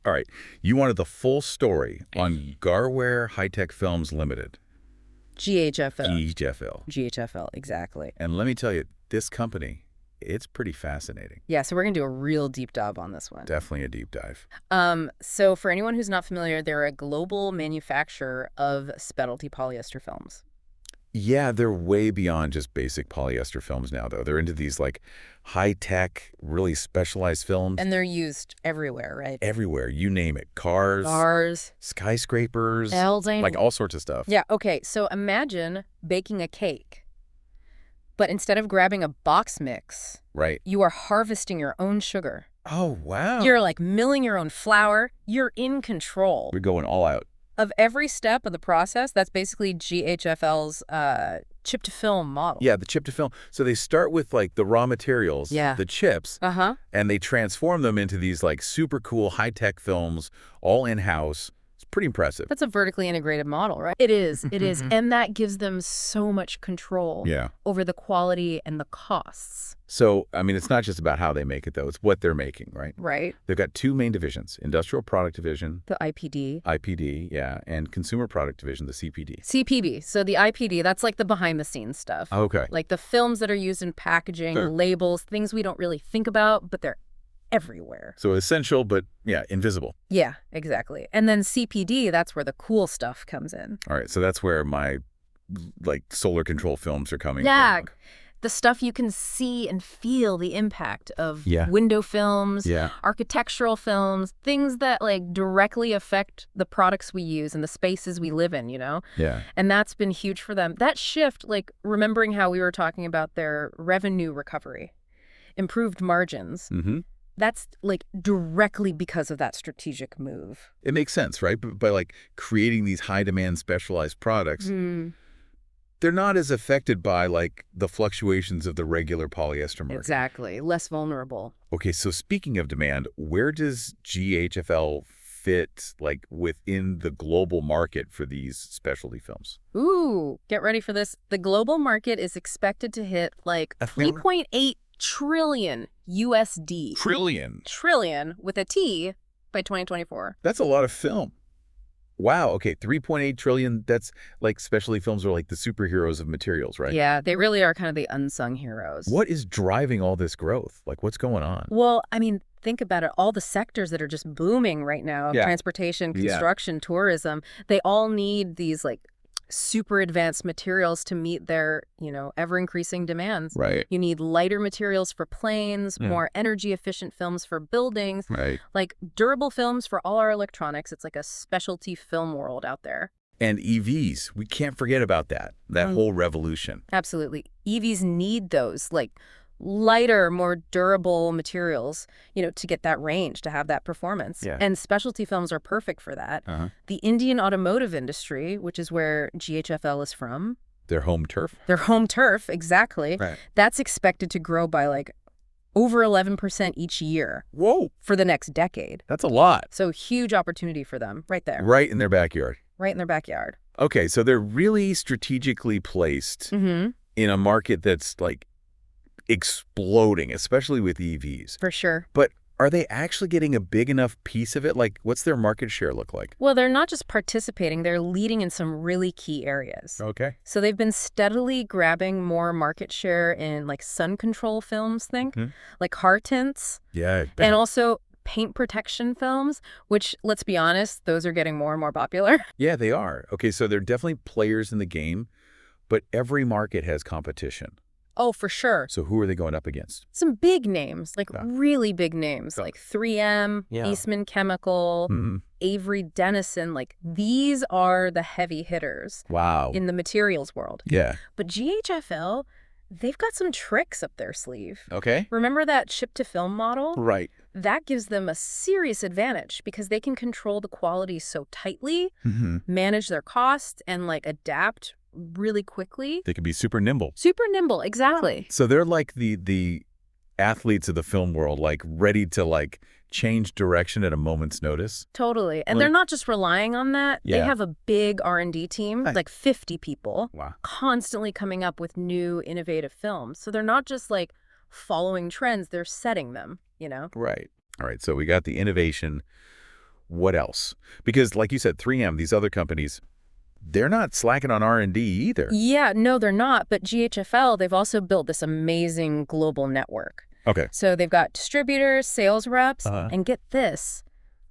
All right. You wanted the full story on Garware High-Tech Films Limited. GHFL. GHFL. GHFL, exactly. And let me tell you, this company, it's pretty fascinating. Yeah, so we're going to do a real deep dive on this one. Definitely a deep dive. So for anyone who's not familiar, they're a global manufacturer of specialty polyester films. Yeah, they're way beyond just basic polyester films now, though. They're into these, like, high-tech, really specialized films. And they're used everywhere, right? Everywhere. You name it. Cars. Skyscrapers. Building. Like, all sorts of stuff. Yeah, okay. So imagine baking a cake. But instead of grabbing a box mix, Right. you are harvesting your own sugar. Oh, wow. You're like milling your own flour. You're in control We're going all out. of every step of the process. That's basically GHFL's chip to film model. Yeah, the chip to film. So they start with, like, the raw materials, the chips, and they transform them into these, like, super cool high-tech films, all in-house. It's pretty impressive. That's a vertically integrated model, right? It is. It is. And that gives them so much control over the quality and the costs. So, I mean, it's not just about how they make it, though. It's what they're making, right? Right. They've got two main divisions, Industrial Product Division. The IPD. IPD, yeah, and Consumer Product Division, the CPD. CPB. So the IPD, that's like the behind-the-scenes stuff. Okay. Like the films that are used in packaging, labels, things we don't really think about, but they're everywhere. So essential, but, yeah, invisible. Yeah, exactly. And then CPD, that's where the cool stuff comes in. All right, so that's where my, like, solar control films are coming from. Yeah. The stuff you can see and feel the impact of window films, architectural films, things that like directly affect the products we use and the spaces we live in, you know? Yeah. And that's been huge for them. That shift, like remembering how we were talking about their revenue recovery, improved margins, that's like directly because of that strategic move. It makes sense, right? By like creating these high demand specialized products, they're not as affected by like the fluctuations of the regular polyester market. Exactly. Less vulnerable. Okay, so speaking of demand, where does GHFL fit like within the global market for these specialty films? Ooh, get ready for this. The global market is expected to hit like 3.8 trillion USD. Trillion with a T by 2024. That's a lot of film. Wow, okay, 3.8 trillion, that's like specialty films are like the superheroes of materials, right? Yeah, they really are kind of the unsung heroes. What is driving all this growth? Like, what's going on? Well, I mean, think about it. All the sectors that are just booming right now, transportation, construction, tourism, they all need these like super advanced materials to meet their, you know, ever-increasing demands. Right. You need lighter materials for planes, more energy-efficient films for buildings, like durable films for all our electronics. It's like a specialty film world out there. And EVs, we can't forget about that whole revolution. Absolutely. EVs need those, like, lighter, more durable materials, you know, to get that range, to have that performance. And specialty films are perfect for that. The Indian automotive industry, which is where GHFL is from. Their home turf? Their home turf, exactly. That's expected to grow by like over 11% each year. Whoa. For the next decade. That's a lot. So huge opportunity for them right there. Right in their backyard. Right in their backyard. Okay, so they're really strategically placed in a market that's like exploding, especially with EVs. For sure. But are they actually getting a big enough piece of it? Like, what's their market share look like? Well, they're not just participating, they're leading in some really key areas. Okay. So they've been steadily grabbing more market share in like sun control films, like car tints. Yeah. And also paint protection films, which, let's be honest, those are getting more and more popular. Yeah, they are. Okay, so they're definitely players in the game, but every market has competition. Oh, for sure. So who are they going up against? Some big names, like really big names, like 3M, Eastman Chemical, Avery Dennison. Like these are the heavy hitters in the materials world. Yeah. But GHFL, they've got some tricks up their sleeve. Okay. Remember that chip-to-film model? Right. That gives them a serious advantage because they can control the quality so tightly, manage their costs, and like adapt really quickly. They can be super nimble. Super nimble, exactly. So they're like the athletes of the film world, like ready to like change direction at a moment's notice. Totally. And they're not just relying on that. They have a big R&D team, like 50 people, constantly coming up with new innovative films. So they're not just like following trends, they're setting them, you know? Right. All right. So we got the innovation. What else? Because like you said, 3M, these other companies, they're not slacking on R&D either. Yeah, no, they're not. But GHFL, they've also built this amazing global network. Okay. So they've got distributors, sales reps, and get this,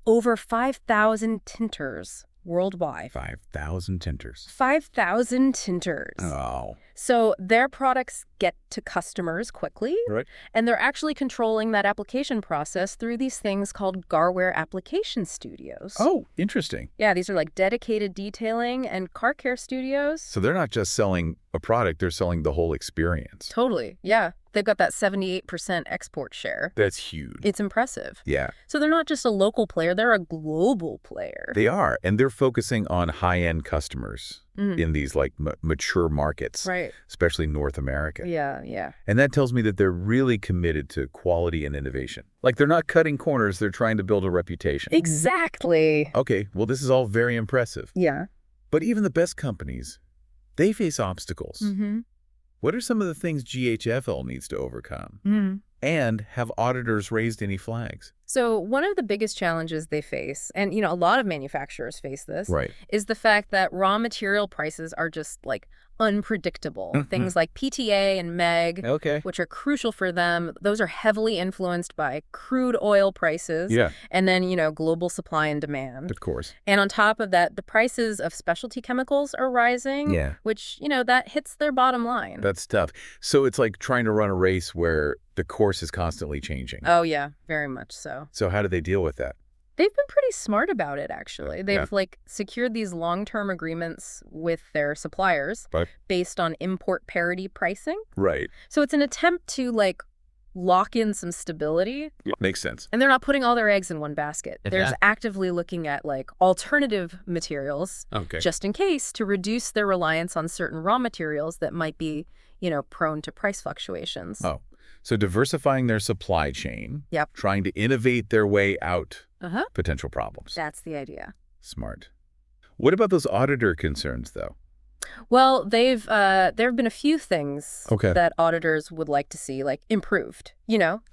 over 5,000 tinters worldwide. 5,000 tinters. 5,000 tinters. Oh. So their products get to customers quickly, Right. and they're actually controlling that application process through these things called Garware application studios. Oh, interesting. Yeah, these are like dedicated detailing and car care studios. So they're not just selling a product, they're selling the whole experience. Totally, yeah. They've got that 78% export share. That's huge. It's impressive. Yeah. So they're not just a local player, they're a global player. They are, and they're focusing on high-end customers in these like mature markets, Right. especially North America. Yeah, yeah. And that tells me that they're really committed to quality and innovation. Like they're not cutting corners, they're trying to build a reputation. Exactly. Okay, well, this is all very impressive. Yeah. But even the best companies, they face obstacles. What are some of the things GHFL needs to overcome? And have auditors raised any flags? So one of the biggest challenges they face, and a lot of manufacturers face this, Right. is the fact that raw material prices are just like unpredictable. Things like PTA and MEG, which are crucial for them, those are heavily influenced by crude oil prices. Yeah. And then, global supply and demand. Of course. And on top of that, the prices of specialty chemicals are rising, which, that hits their bottom line. That's tough. So it's like trying to run a race where the course is constantly changing. Oh, yeah, very much so. So how do they deal with that? They've been pretty smart about it, actually. They've secured these long-term agreements with their suppliers based on import parity pricing. Right. So it's an attempt to lock in some stability. Makes sense. And they're not putting all their eggs in one basket. They're just actively looking at alternative materials just in case to reduce their reliance on certain raw materials that might be, prone to price fluctuations. Oh. So diversifying their supply chain, trying to innovate their way out potential problems. That's the idea. Smart. What about those auditor concerns, though? Well, there have been a few things that auditors would like to see improved,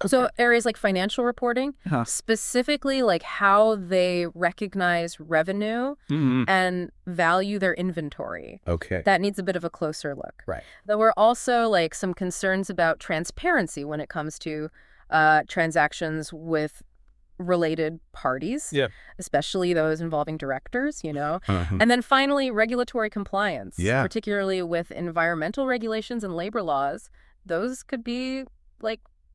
So areas like financial reporting, specifically how they recognize revenue and value their inventory. That needs a bit of a closer look. Right. There were also some concerns about transparency when it comes to transactions with related parties, especially those involving directors, And then finally, regulatory compliance, particularly with environmental regulations and labor laws. Those could be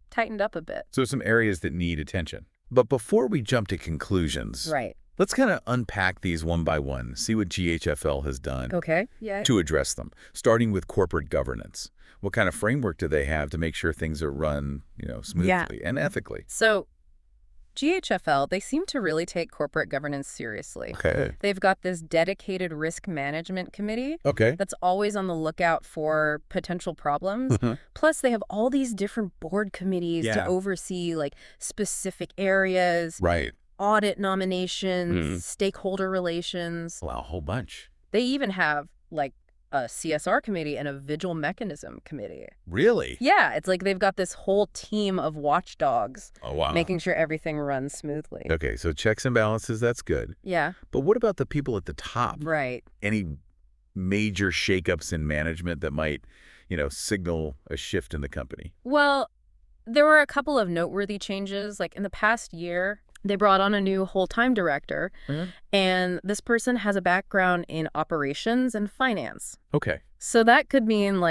tightened up a bit. So some areas that need attention. But before we jump to conclusions, let's kind of unpack these one by one, see what GHFL has done to address them, starting with corporate governance. What kind of framework do they have to make sure things are run, smoothly and ethically? So GHFL, they seem to really take corporate governance seriously. They've got this dedicated risk management committee that's always on the lookout for potential problems. Plus, they have all these different board committees to oversee specific areas, audit nominations, stakeholder relations. Wow, a whole bunch. They even have a CSR committee and a vigil mechanism committee. Really? Yeah, it's they've got this whole team of watchdogs making sure everything runs smoothly. Okay, so checks and balances, that's good. Yeah. But what about the people at the top? Right. Any major shakeups in management that might, signal a shift in the company? Well, there were a couple of noteworthy changes. In the past year, they brought on a new whole-time director, and this person has a background in operations and finance. So that could mean,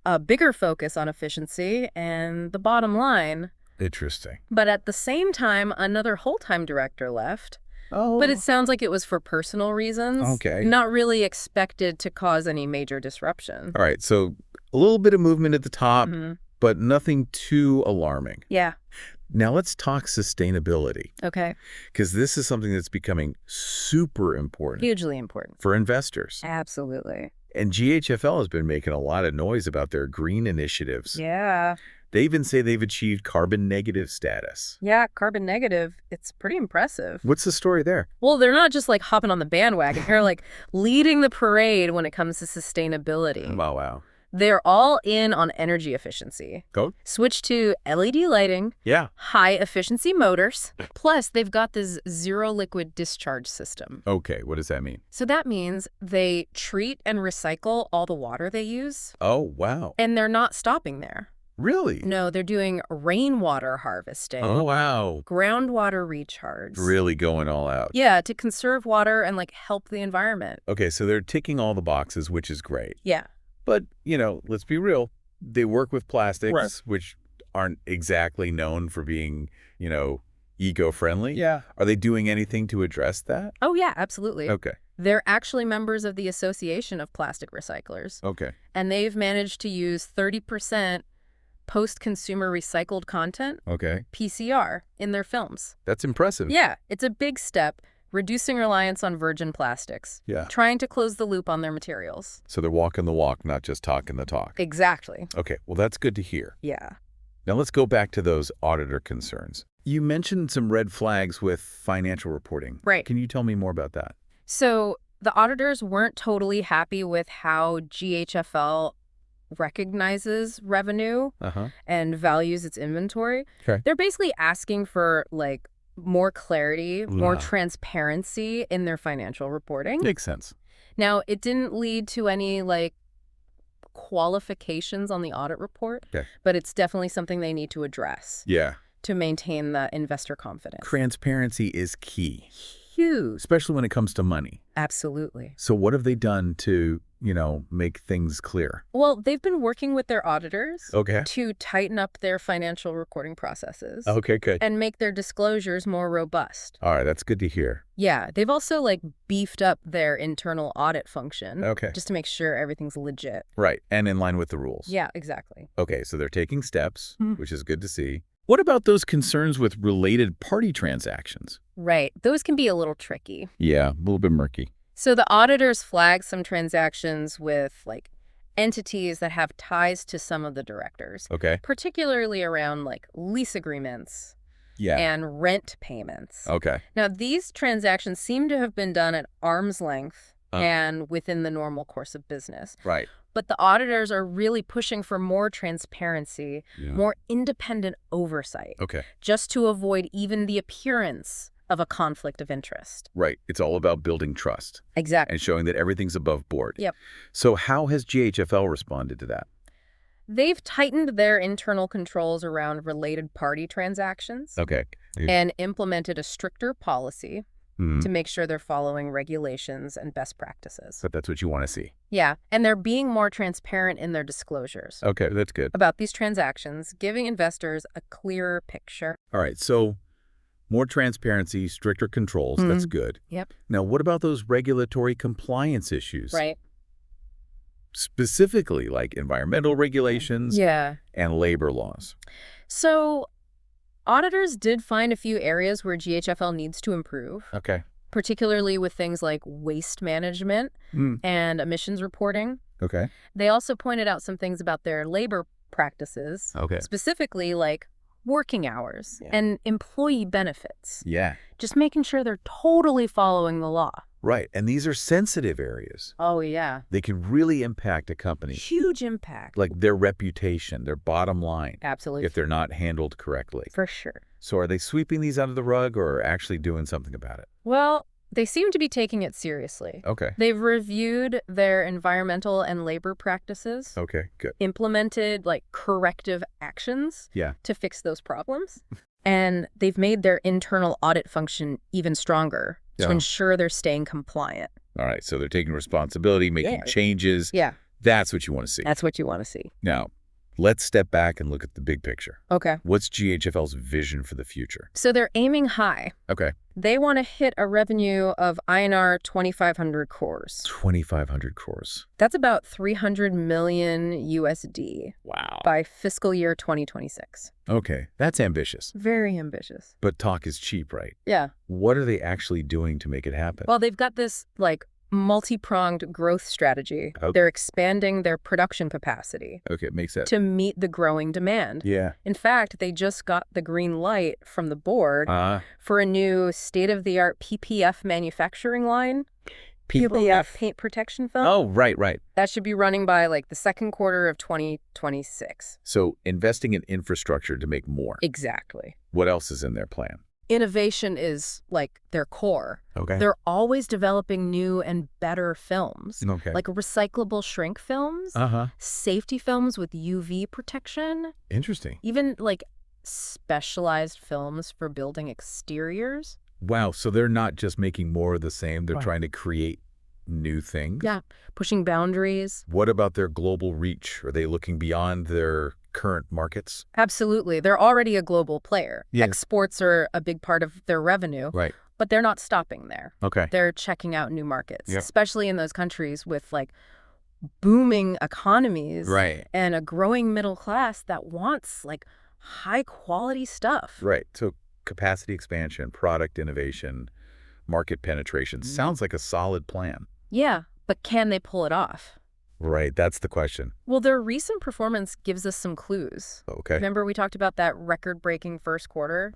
a bigger focus on efficiency and the bottom line. Interesting. But at the same time, another whole-time director left. But it sounds like it was for personal reasons. Not really expected to cause any major disruption. All right, so a little bit of movement at the top, but nothing too alarming. Yeah. Now let's talk sustainability. Because this is something that's becoming super important. Hugely important. For investors. Absolutely. And GHFL has been making a lot of noise about their green initiatives. Yeah. They even say they've achieved carbon negative status. Yeah, carbon negative. It's pretty impressive. What's the story there? Well, they're not just hopping on the bandwagon. They're leading the parade when it comes to sustainability. Wow. They're all in on energy efficiency. Go. Switch to LED lighting. Yeah. High-efficiency motors. Plus, they've got this zero liquid discharge system. Okay, what does that mean? So that means they treat and recycle all the water they use. Oh, wow. And they're not stopping there. Really? No, they're doing rainwater harvesting. Oh, wow. Groundwater recharge. Really going all out. Yeah, to conserve water and, like, help the environment. Okay, so they're ticking all the boxes, which is great. Yeah. But, let's be real. They work with plastics, which aren't exactly known for being, eco-friendly. Yeah. Are they doing anything to address that? Oh, yeah, absolutely. Okay. They're actually members of the Association of Plastic Recyclers. Okay. And they've managed to use 30% post-consumer recycled content, Okay. PCR, in their films. That's impressive. Yeah, it's a big step, reducing reliance on virgin plastics. Yeah. Trying to close the loop on their materials. So they're walking the walk, not just talking the talk. Exactly. Okay, well, that's good to hear. Yeah. Now let's go back to those auditor concerns. You mentioned some red flags with financial reporting. Right. Can you tell me more about that? So the auditors weren't totally happy with how GHFL recognizes revenue and values its inventory. Okay. They're basically asking for, like, more clarity, more transparency in their financial reporting. Makes sense. Now, it didn't lead to any, like, qualifications on the audit report, but it's definitely something they need to address. Yeah. To maintain the investor confidence. Transparency is key. Huge. Especially when it comes to money. Absolutely. So what have they done to, make things clear? Well, they've been working with their auditors Okay. to tighten up their financial reporting processes. Okay, good. And make their disclosures more robust. All right, that's good to hear. Yeah, they've also, like, beefed up their internal audit function. Okay. Just to make sure everything's legit. Right, and in line with the rules. Yeah, exactly. Okay, so they're taking steps, which is good to see. What about those concerns with related party transactions? Right. Those can be a little tricky. Yeah, a little bit murky. So the auditors flagged some transactions with, like, entities that have ties to some of the directors. Okay. Particularly around, like, lease agreements and rent payments. Okay. Now, these transactions seem to have been done at arm's length and within the normal course of business. Right. But the auditors are really pushing for more transparency, more independent oversight. Okay. Just to avoid even the appearance of a conflict of interest. Right. It's all about building trust. Exactly. And showing that everything's above board. Yep. So how has GHFL responded to that? They've tightened their internal controls around related party transactions. Okay. And implemented a stricter policy to make sure they're following regulations and best practices. But that's what you want to see. Yeah, and they're being more transparent in their disclosures. Okay, that's good. About these transactions, giving investors a clearer picture. All right, so more transparency, stricter controls, that's good. Yep. Now, what about those regulatory compliance issues? Right. Specifically, like environmental regulations and labor laws. So auditors did find a few areas where GHFL needs to improve. Okay. Particularly with things like waste management and emissions reporting. Okay. They also pointed out some things about their labor practices. Okay. Specifically, like working hours and employee benefits. Yeah. Just making sure they're totally following the law. Right. And these are sensitive areas. Oh, yeah. They can really impact a company. Huge impact. Like their reputation, their bottom line. Absolutely. If they're not handled correctly. For sure. So are they sweeping these under the rug or actually doing something about it? Well, they seem to be taking it seriously. Okay. They've reviewed their environmental and labor practices. Okay, good. Implemented, like, corrective actions to fix those problems. And they've made their internal audit function even stronger to ensure they're staying compliant. All right, so they're taking responsibility, making changes. Yeah. That's what you want to see. That's what you want to see. Now, let's step back and look at the big picture. Okay. What's GHFL's vision for the future? So they're aiming high. Okay. They want to hit a revenue of INR 2,500 crores. 2,500 crores. That's about 300 million USD. Wow. By fiscal year 2026. Okay, that's ambitious. Very ambitious. But talk is cheap, right? Yeah. What are they actually doing to make it happen? Well, they've got this, like, multi-pronged growth strategy. Okay. They're expanding their production capacity. Okay, makes sense. To meet the growing demand. Yeah. In fact, they just got the green light from the board for a new state-of-the-art PPF manufacturing line paint protection film. Oh, right. That should be running by like the second quarter of 2026. So investing in infrastructure to make more. Exactly. What else is in their plan? Innovation is like their core. Okay. They're always developing new and better films. Okay. Like recyclable shrink films, safety films with UV protection. Interesting. Even like specialized films for building exteriors. Wow, so they're not just making more of the same, they're trying to create new things? Yeah, pushing boundaries. What about their global reach? Are they looking beyond their current markets? Absolutely. They're already a global player. Yeah. Exports are a big part of their revenue. Right. But they're not stopping there. Okay. They're checking out new markets, especially in those countries with like booming economies and a growing middle class that wants like high quality stuff. Right. So capacity expansion, product innovation, market penetration. Sounds like a solid plan. Yeah, but can they pull it off? Right, that's the question. Well, their recent performance gives us some clues. Okay. Remember we talked about that record-breaking first quarter?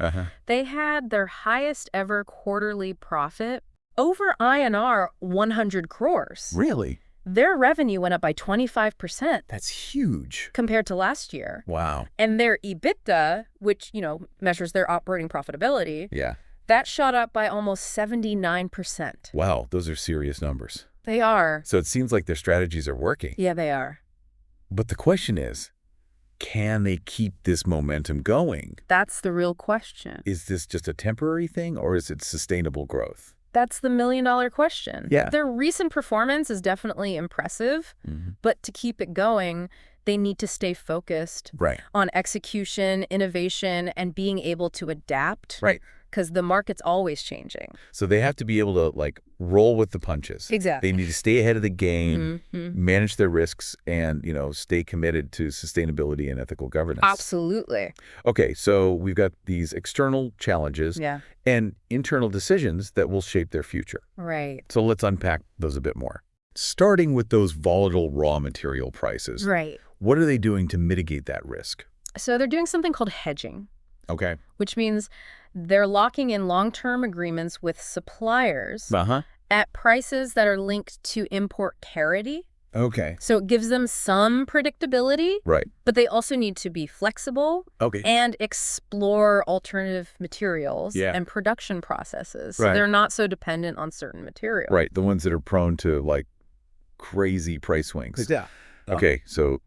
They had their highest ever quarterly profit over INR 100 crores. Really? Their revenue went up by 25%. That's huge. Compared to last year. Wow. And their EBITDA, which, measures their operating profitability, that shot up by almost 79%. Wow, those are serious numbers. They are. So it seems like their strategies are working. Yeah, they are. But the question is, can they keep this momentum going? That's the real question. Is this just a temporary thing, or is it sustainable growth? That's the million-dollar question. Yeah. Their recent performance is definitely impressive, but to keep it going, they need to stay focused on execution, innovation, and being able to adapt. Right. Because the market's always changing. So they have to be able to, roll with the punches. Exactly. They need to stay ahead of the game, manage their risks, and, stay committed to sustainability and ethical governance. Absolutely. Okay, so we've got these external challenges and internal decisions that will shape their future. Right. So let's unpack those a bit more. Starting with those volatile raw material prices. Right. What are they doing to mitigate that risk? So they're doing something called hedging. Okay. Which means they're locking in long-term agreements with suppliers at prices that are linked to import parity. Okay. So it gives them some predictability. Right. But they also need to be flexible and explore alternative materials and production processes. So they're not so dependent on certain materials. Right. The ones that are prone to, crazy price swings. Yeah. Okay. So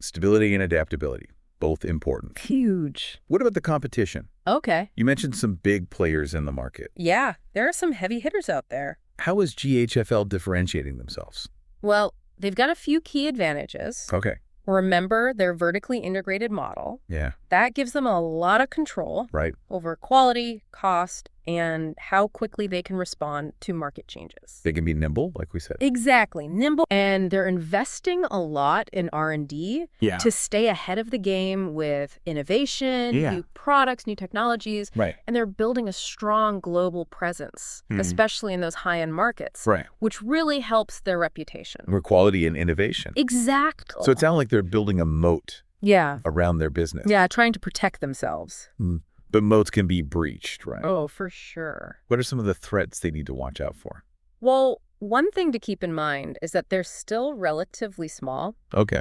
stability and adaptability. Both important. Huge. What about the competition? Okay. You mentioned some big players in the market. Yeah, there are some heavy hitters out there. How is GHFL differentiating themselves? Well, they've got a few key advantages. Okay. Remember their vertically integrated model. Yeah. That gives them a lot of control over quality, cost, and how quickly they can respond to market changes. They can be nimble, like we said. Exactly, nimble. And they're investing a lot in R&D to stay ahead of the game with innovation, new products, new technologies. Right. And they're building a strong global presence, especially in those high-end markets, which really helps their reputation. Where quality and innovation. Exactly. So it sounds like they're building a moat around their business. Yeah, trying to protect themselves. But moats can be breached, right? Oh, for sure. What are some of the threats they need to watch out for? Well, one thing to keep in mind is that they're still relatively small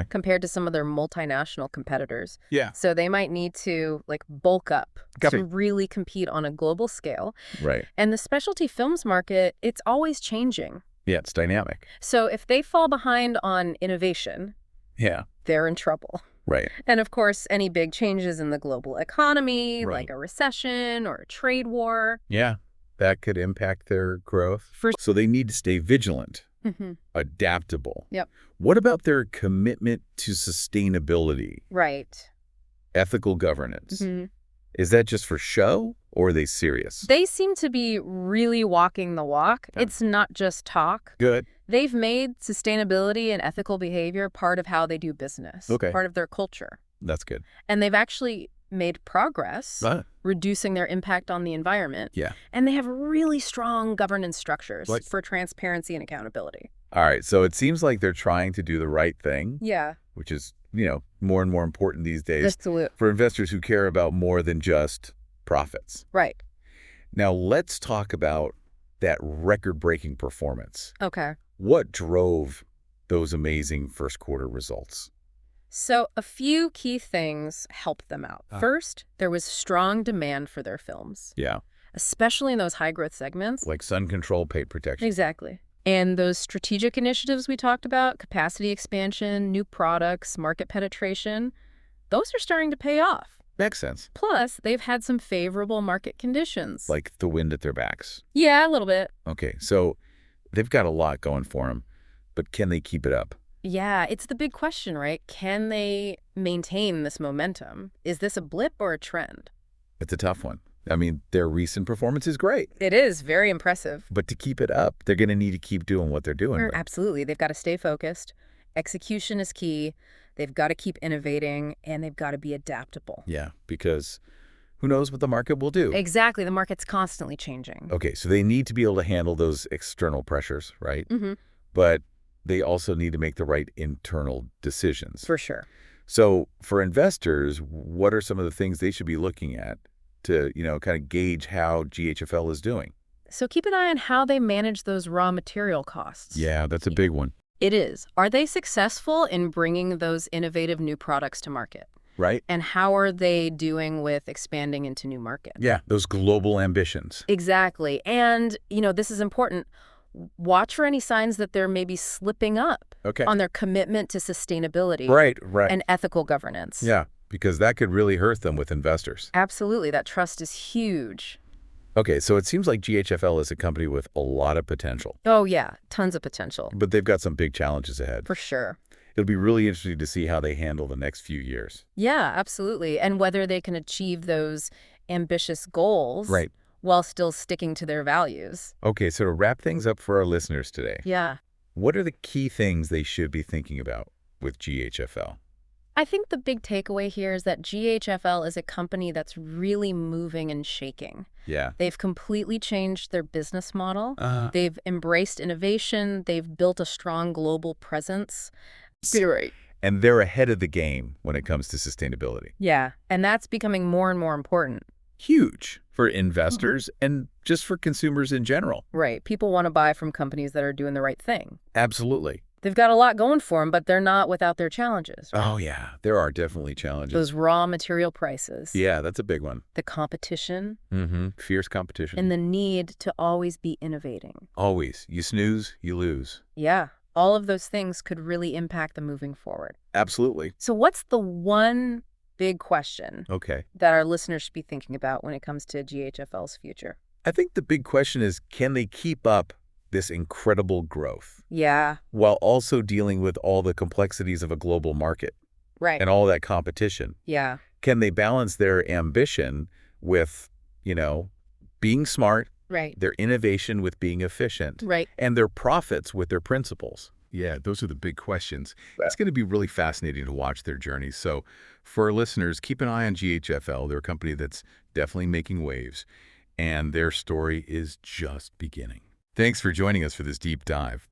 compared to some of their multinational competitors. Yeah. So they might need to bulk up to really compete on a global scale. Right. And the specialty films market, it's always changing. Yeah, it's dynamic. So if they fall behind on innovation, they're in trouble. Right. And of course, any big changes in the global economy, like a recession or a trade war. Yeah, that could impact their growth. So they need to stay vigilant, adaptable. Yep. What about their commitment to sustainability? Right. Ethical governance. Is that just for show, or are they serious? They seem to be really walking the walk. It's not just talk. Good. They've made sustainability and ethical behavior part of how they do business, part of their culture. That's good. And they've actually made progress, reducing their impact on the environment. Yeah. And they have really strong governance structures for transparency and accountability. All right. So it seems like they're trying to do the right thing. Yeah. Which is, more and more important these days. Absolutely. For investors who care about more than just profits. Right. Now let's talk about that record-breaking performance. Okay. What drove those amazing first quarter results? So a few key things helped them out. First, there was strong demand for their films. Yeah. Especially in those high-growth segments. Like sun control, paint protection. Exactly. And those strategic initiatives we talked about, capacity expansion, new products, market penetration, those are starting to pay off. Makes sense. Plus, they've had some favorable market conditions. Like the wind at their backs. Yeah, a little bit. Okay, so they've got a lot going for them, but can they keep it up? Yeah, it's the big question, right? Can they maintain this momentum? Is this a blip or a trend? It's a tough one. I mean, their recent performance is great. It is very impressive. But to keep it up, they're going to need to keep doing what they're doing. Absolutely. They've got to stay focused. Execution is key. They've got to keep innovating, and they've got to be adaptable. Yeah, because who knows what the market will do? Exactly. The market's constantly changing. Okay, so they need to be able to handle those external pressures, right? Mm-hmm. But they also need to make the right internal decisions. For sure. So for investors, what are some of the things they should be looking at to, kind of gauge how GHFL is doing? So keep an eye on how they manage those raw material costs. Yeah, that's a big one. It is. Are they successful in bringing those innovative new products to market? Right. And how are they doing with expanding into new markets? Yeah, those global ambitions. Exactly. And, this is important. Watch for any signs that they're maybe slipping up on their commitment to sustainability right. and ethical governance. Yeah, because that could really hurt them with investors. Absolutely. That trust is huge. Okay, so it seems like GHFL is a company with a lot of potential. Oh, yeah. Tons of potential. But they've got some big challenges ahead. For sure. It'll be really interesting to see how they handle the next few years. Yeah, absolutely. And whether they can achieve those ambitious goals right. while still sticking to their values. Okay, so to wrap things up for our listeners today. Yeah. What are the key things they should be thinking about with GHFL? I think the big takeaway here is that GHFL is a company that's really moving and shaking. Yeah. They've completely changed their business model. They've embraced innovation. They've built a strong global presence. Right. And they're ahead of the game when it comes to sustainability. Yeah, and that's becoming more and more important. Huge for investors and just for consumers in general. Right. People want to buy from companies that are doing the right thing. Absolutely. They've got a lot going for them, but they're not without their challenges. Right? Oh, yeah. There are definitely challenges. Those raw material prices. Yeah, that's a big one. The competition. Mm-hmm. Fierce competition. And the need to always be innovating. Always. You snooze, you lose. Yeah. All of those things could really impact them moving forward. Absolutely. So what's the one big question that our listeners should be thinking about when it comes to GHFL's future? I think the big question is, can they keep up this incredible growth? Yeah. While also dealing with all the complexities of a global market. Right. And all that competition. Yeah. Can they balance their ambition with, being smart, right, their innovation with being efficient, right, and their profits with their principles? Yeah, those are the big questions. It's going to be really fascinating to watch their journey. So for our listeners, keep an eye on GHFL. They're a company that's definitely making waves, and their story is just beginning. Thanks for joining us for this deep dive.